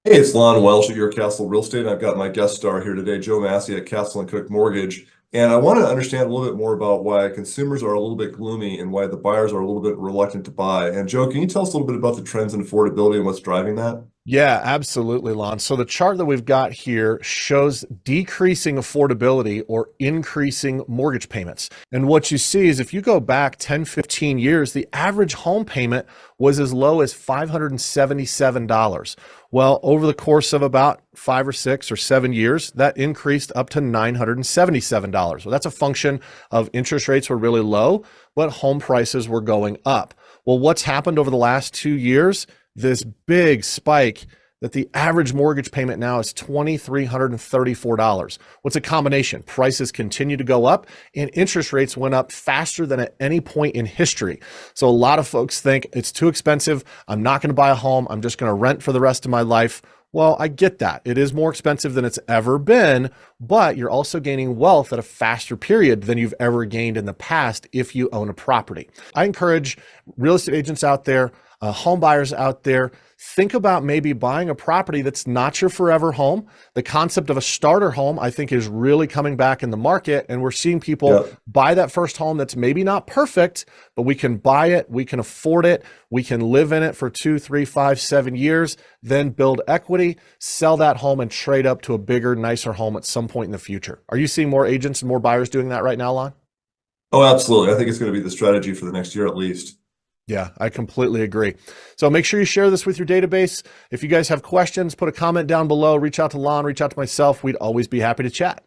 Hey, it's Lon Welsh at Your Castle Real Estate. I've got my guest star here today, Joe Massey at Castle and Cooke Mortgage. And I want to understand a little bit more about why consumers are a little bit gloomy and why the buyers are a little bit reluctant to buy. And Joe, can you tell us a little bit about the trends in affordability and what's driving that? Yeah, absolutely, Lon. So the chart that we've got here shows decreasing affordability or increasing mortgage payments. And what you see is if you go back 10, 15 years, the average home payment was as low as $577. Well, over the course of about 5 or 6 or 7 years, that increased up to $977. Well, that's a function of interest rates were really low, but home prices were going up. Well, what's happened over the last 2 years? This big spike that the average mortgage payment now is $2,334. What's a combination? Prices continue to go up and interest rates went up faster than at any point in history. So a lot of folks think it's too expensive. I'm not going to buy a home. I'm just going to rent for the rest of my life. Well, I get that. It is more expensive than it's ever been, but you're also gaining wealth at a faster period than you've ever gained in the past if you own a property. I encourage real estate agents out there, home buyers out there, think about maybe buying a property that's not your forever home. The concept of a starter home, I think, is really coming back in the market. And we're seeing people buy that first home that's maybe not perfect, but we can buy it, we can afford it, we can live in it for 2, 3, 5, 7 years, then build equity, sell that home and trade up to a bigger, nicer home at some point in the future. Are you seeing more agents and more buyers doing that right now, Lon? Oh, absolutely. I think it's going to be the strategy for the next year at least. Yeah, I completely agree. So make sure you share this with your database. If you guys have questions, put a comment down below, reach out to Lon, reach out to myself. We'd always be happy to chat.